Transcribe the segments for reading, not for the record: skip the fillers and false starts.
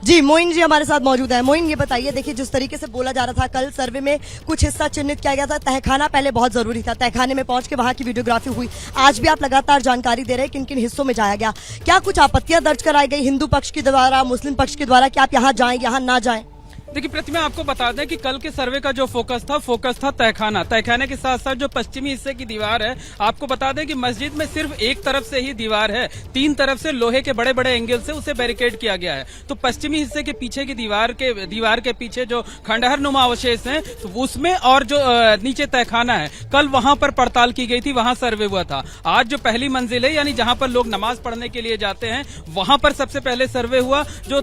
जी मोइन जी हमारे साथ मौजूद है। मोइन, ये बताइए, देखिए जिस तरीके से बोला जा रहा था कल सर्वे में कुछ हिस्सा चिन्हित किया गया था, तहखाना पहले बहुत जरूरी था, तहखाने में पहुंच के वहां की वीडियोग्राफी हुई। आज भी आप लगातार जानकारी दे रहे हैं किन किन हिस्सों में जाया गया, क्या कुछ आपत्तियां दर्ज कराई गई हिंदू पक्ष के द्वारा, मुस्लिम पक्ष के द्वारा कि आप यहाँ जाएं यहाँ ना जाएं? देखिए प्रतिमा, आपको बता दें कि कल के सर्वे का जो फोकस था तहखाना। तहखाने के साथ साथ जो पश्चिमी हिस्से की दीवार है, आपको बता दें कि मस्जिद में सिर्फ एक तरफ से ही दीवार है, 3 तरफ से लोहे के बड़े बड़े एंगल से उसे बैरिकेड किया गया है। तो पश्चिमी हिस्से के पीछे की दीवार के पीछे जो खंडहर नुमा अवशेष हैं, तो उसमें और जो नीचे तहखाना है, कल वहां पर पड़ताल की गई थी, वहां सर्वे हुआ था। आज जो पहली मंजिल है, यानी जहां पर लोग नमाज पढ़ने के लिए जाते हैं, वहां पर सबसे पहले सर्वे हुआ। जो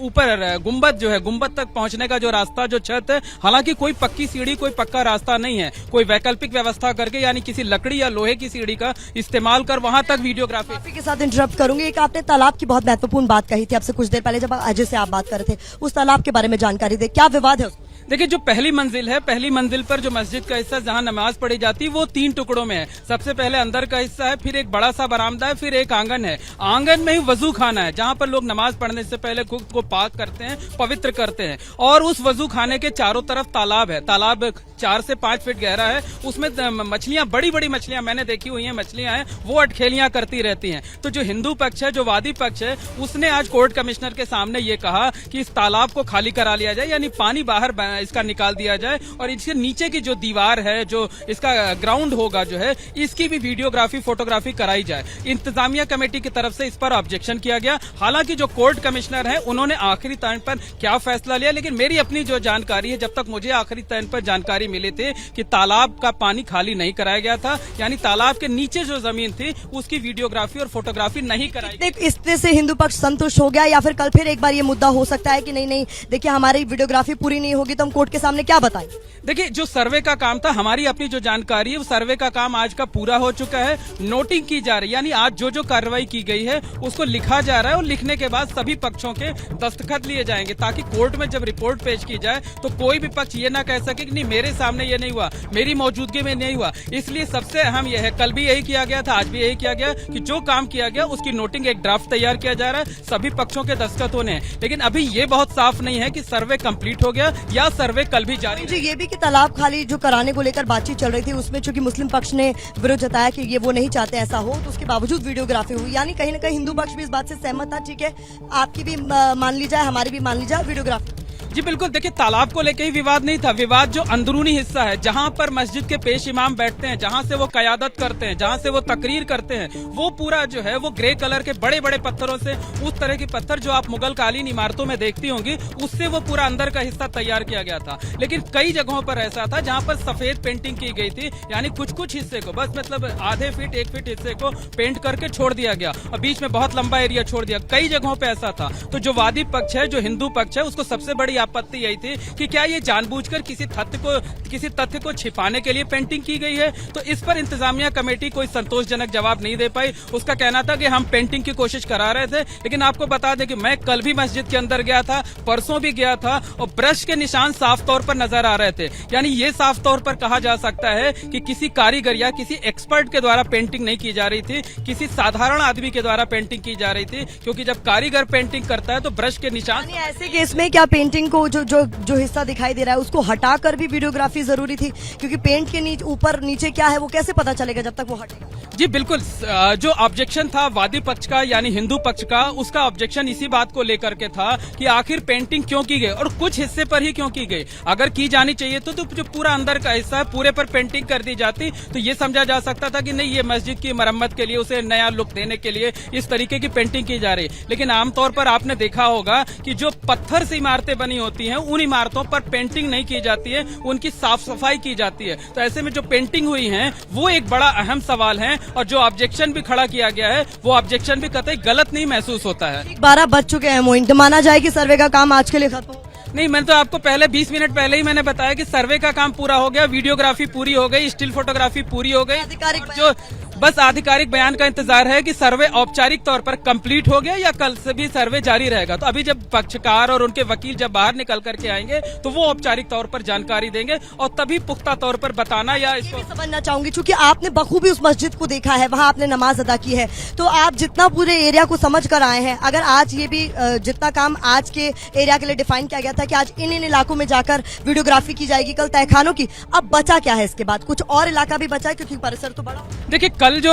ऊपर गुम्बद जो है, गुम्बद तक पहुंचने का जो रास्ता, जो छत है, हालांकि कोई पक्की सीढ़ी, कोई पक्का रास्ता नहीं है, कोई वैकल्पिक व्यवस्था करके यानी किसी लकड़ी या लोहे की सीढ़ी का इस्तेमाल कर वहां तक वीडियोग्राफी के साथ इंटरप्ट करूंगी। एक आपने तालाब की बहुत महत्वपूर्ण बात कही थी आपसे कुछ देर पहले जब अजय से आप बात कर रहे थे, उस तालाब के बारे में जानकारी दे, क्या विवाद है? देखिए, जो पहली मंजिल है, पहली मंजिल पर जो मस्जिद का हिस्सा जहां नमाज पढ़ी जाती है, वो 3 टुकड़ों में है। सबसे पहले अंदर का हिस्सा है, फिर एक बड़ा सा बरामदा है, फिर एक आंगन है। आंगन में ही वजू खाना है, जहां पर लोग नमाज पढ़ने से पहले खुद को पाक करते हैं, पवित्र करते हैं। और उस वजू खाने के चारों तरफ तालाब है। तालाब 4 से 5 फीट गहरा है। उसमें मछलियां, बड़ी बड़ी मछलियां मैंने देखी हुई हैं, मछलियां हैं, वो अटखेलियां करती रहती हैं। तो जो हिंदू पक्ष है, जो वादी पक्ष है, उसने आज कोर्ट कमिश्नर के सामने ये कहा कि इस तालाब को खाली करा लिया जाए, यानी पानी बाहर इसका निकाल दिया जाए, और इसके नीचे की जो दीवार है, जो इसका ग्राउंड होगा जो है, इसकी भी वीडियोग्राफी, फोटोग्राफी कराई जाए। इंतजामिया कमेटी की तरफ से इस पर ऑब्जेक्शन किया गया। हालांकि जो कोर्ट कमिश्नर है, उन्होंने आखिरी टाइम पर क्या फैसला लिया, लेकिन मेरी अपनी जो जानकारी है, जब तक मुझे आखिरी टाइम पर जानकारी मिली थी कि तालाब का पानी खाली नहीं कराया गया था, यानी तालाब के नीचे जो जमीन थी उसकी वीडियोग्राफी और फोटोग्राफी नहीं कराई गई। इससे से हिंदू पक्ष संतुष्ट हो गया, या फिर कल फिर एक बार ये मुद्दा हो सकता है कि नहीं देखिए हमारी वीडियोग्राफी पूरी नहीं होगी तो हम कोर्ट के सामने क्या बताएं? देखिए, जो सर्वे का काम था, हमारी अपनी जो जानकारी है, वो सर्वे का काम आज का पूरा हो चुका है। नोटिंग की जा रही है, यानी आज जो जो कार्रवाई की गई है उसको लिखा जा रहा है, और लिखने के बाद सभी पक्षों के दस्तखत लिए जाएंगे, ताकि कोर्ट में जब रिपोर्ट पेश की जाए तो कोई भी पक्ष ये ना कह सके कि नहीं मेरे सामने ये नहीं हुआ, मेरी मौजूदगी में नहीं हुआ। इसलिए सबसे अहम यह है, कल भी यही किया गया था, आज भी यही किया गया, कि जो काम किया गया उसकी नोटिंग, एक ड्राफ्ट तैयार किया जा रहा है, सभी पक्षों के दस्तखत होने हैं। लेकिन अभी ये बहुत साफ नहीं है कि सर्वे कंप्लीट हो गया या सर्वे कल भी जारी है। ये भी कि तालाब खाली जो कराने को लेकर बातचीत चल रही थी, उसमें चूंकि मुस्लिम पक्ष ने विरोध जताया कि ये वो नहीं चाहते ऐसा हो, तो उसके बावजूद वीडियोग्राफी हुई, यानी कहीं ना कहीं हिंदू पक्ष भी इस बात से सहमत था, ठीक है आपकी भी मान ली जाए, हमारी भी मान ली जाए वीडियोग्राफी। जी बिल्कुल, देखिए तालाब को लेकर ही विवाद नहीं था, विवाद जो अंदरूनी हिस्सा है, जहां पर मस्जिद के पेश इमाम बैठते हैं, जहां से वो कयादत करते हैं, जहां से वो तकरीर करते हैं, वो पूरा जो है वो ग्रे कलर के बड़े बड़े पत्थरों से, उस तरह के पत्थर जो आप मुगल कालीन इमारतों में देखती होंगी, उससे वो पूरा अंदर का हिस्सा तैयार किया गया था। लेकिन कई जगहों पर ऐसा था जहां पर सफेद पेंटिंग की गई थी, यानी कुछ हिस्से को बस मतलब आधे फीट 1 फीट हिस्से को पेंट करके छोड़ दिया गया, और बीच में बहुत लंबा एरिया छोड़ दिया। कई जगहों पर ऐसा था। तो जो वादी पक्ष है, जो हिंदू पक्ष है, उसको सबसे बड़ी आपत्ति यही थी कि क्या ये जानबूझकर किसी तथ्य को छिपाने के लिए पेंटिंग की गई है। तो इस पर इंतजामिया कमेटी कोई संतोषजनक जवाब नहीं दे पाई। उसका कहना था कि हम पेंटिंग की कोशिश करा रहे थे, लेकिन आपको बता दें कि मैं कल भी मस्जिद के अंदर गया था, परसों भी गया था, और ब्रश के निशान साफ तौर पर नजर आ रहे थे। यानी ये साफ तौर पर कहा जा सकता है कि किसी कारीगर या किसी एक्सपर्ट के द्वारा पेंटिंग नहीं की जा रही थी, किसी साधारण आदमी के द्वारा पेंटिंग की जा रही थी, क्योंकि जब कारीगर पेंटिंग करता है तो ब्रश के निशान। ऐसे केस में क्या पेंटिंग को जो हिस्सा दिखाई दे रहा है उसको हटाकर भी वीडियोग्राफी जरूरी थी, क्योंकि पेंट के ऊपर नीचे क्या है वो कैसे पता चलेगा जब तक वो हटेगा? जी बिल्कुल, जो ऑब्जेक्शन था वादी पक्ष का यानी हिंदू पक्ष का, उसका ऑब्जेक्शन इसी बात को लेकर के था कि आखिर पेंटिंग क्यों की गई और कुछ हिस्से पर ही क्यों की गई। अगर की जानी चाहिए तो जो पूरा अंदर का हिस्सा है पूरे पर पेंटिंग कर दी जाती तो ये समझा जा सकता था कि नहीं, ये मस्जिद की मरम्मत के लिए, उसे नया लुक देने के लिए इस तरीके की पेंटिंग की जा रही है। लेकिन आमतौर पर आपने देखा होगा कि जो पत्थर से इमारतें बनी होती हैं, उन इमारतों पर पेंटिंग नहीं की जाती है, उनकी साफ सफाई की जाती है। तो ऐसे में जो पेंटिंग हुई है वो एक बड़ा अहम सवाल है, और जो ऑब्जेक्शन भी खड़ा किया गया है वो ऑब्जेक्शन भी कतई गलत नहीं महसूस होता है। 12 बज चुके हैं मोइन, तो माना जाए कि सर्वे का काम आज के लिए खत्म? नहीं, मैंने तो आपको पहले 20 मिनट पहले ही मैंने बताया कि सर्वे का काम पूरा हो गया, वीडियोग्राफी पूरी हो गई, स्टिल फोटोग्राफी पूरी हो गई, जो बस आधिकारिक बयान का इंतजार है कि सर्वे औपचारिक तौर पर कंप्लीट हो गया या कल से भी सर्वे जारी रहेगा। तो अभी जब पक्षकार और उनके वकील जब बाहर निकल करके आएंगे तो वो औपचारिक तौर पर जानकारी देंगे और तभी पुख्ता तौर पर बताना या ये भी समझना चाहूंगी, क्योंकि आपने बखूबी उस मस्जिद को देखा है, वहां आपने नमाज अदा की है, तो आप जितना पूरे एरिया को समझ कर आए हैं, अगर आज ये भी जितना काम आज के एरिया के लिए डिफाइन किया गया था कि आज इन इलाकों में जाकर वीडियोग्राफी की जाएगी, कल तहखानों की, अब बचा क्या है इसके बाद? कुछ और इलाका भी बचा है क्योंकि परिसर तो बड़ा। देखिए, कल जो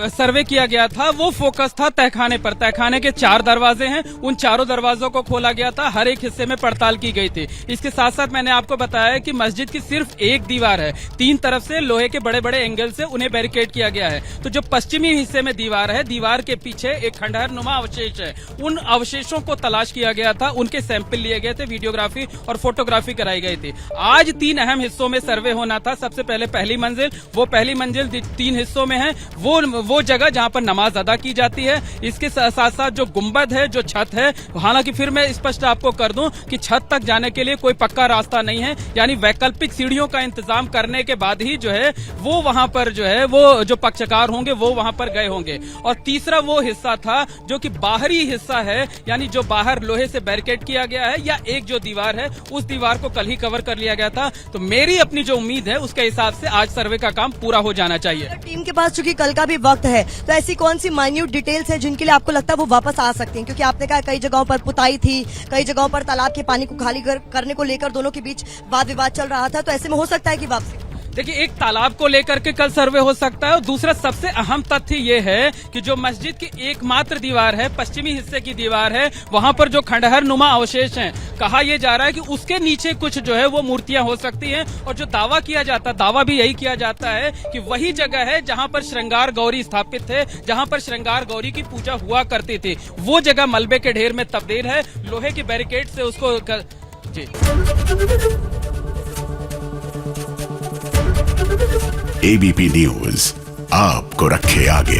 सर्वे किया गया था वो फोकस था तहखाने पर। तहखाने के 4 दरवाजे हैं, उन चारों दरवाजों को खोला गया था, हर एक हिस्से में पड़ताल की गई थी। इसके साथ साथ मैंने आपको बताया कि मस्जिद की सिर्फ एक दीवार है, 3 तरफ से लोहे के बड़े बड़े एंगल से उन्हें बैरिकेड किया गया है। तो जो पश्चिमी हिस्से में दीवार है, दीवार के पीछे एक खंडहर नुमा अवशेष है, उन अवशेषों को तलाश किया गया था, उनके सैंपल लिए गए थे, वीडियोग्राफी और फोटोग्राफी कराई गई थी। आज 3 अहम हिस्सों में सर्वे होना था। सबसे पहले पहली मंजिल, वो पहली मंजिल 3 हिस्सों में है, वो जगह जहां पर नमाज अदा की जाती है। इसके साथ साथ जो गुंबद है, जो छत है, हालांकि फिर मैं स्पष्ट आपको कर दूं कि छत तक जाने के लिए कोई पक्का रास्ता नहीं है, यानी वैकल्पिक सीढ़ियों का इंतजाम करने के बाद ही जो है वो वहां पर जो है वो जो पक्षकार होंगे वो वहां पर गए होंगे। और तीसरा वो हिस्सा था जो कि बाहरी हिस्सा है, यानी जो बाहर लोहे से बैरिकेड किया गया है, या एक जो दीवार है उस दीवार को कल ही कवर कर लिया गया था। तो मेरी अपनी जो उम्मीद है उसके हिसाब से आज सर्वे का काम पूरा हो जाना चाहिए। टीम के पास चूंकि कल का भी वक्त है, तो ऐसी कौन सी माइन्यूट डिटेल्स है जिनके लिए आपको लगता है वो वापस आ सकती हैं? क्योंकि आपने कहा कई जगहों पर पुताई थी, कई जगहों पर तालाब के पानी को खाली करने को लेकर दोनों के बीच वाद विवाद चल रहा था, तो ऐसे में हो सकता है कि वापसी। देखिए, एक तालाब को लेकर के कल सर्वे हो सकता है और दूसरा सबसे अहम तथ्य ये है कि जो मस्जिद की एकमात्र दीवार है, पश्चिमी हिस्से की दीवार है, वहां पर जो खंडहर नुमा अवशेष हैं, कहा यह जा रहा है कि उसके नीचे कुछ जो है वो मूर्तियां हो सकती हैं। और जो दावा किया जाता, दावा भी यही किया जाता है कि वही जगह है जहां पर श्रृंगार गौरी स्थापित थे, जहां पर श्रृंगार गौरी की पूजा हुआ करती थी। वो जगह मलबे के ढेर में तब्दील है, लोहे की बैरिकेड से उसको जी। एबीपी न्यूज आपको रखे आगे।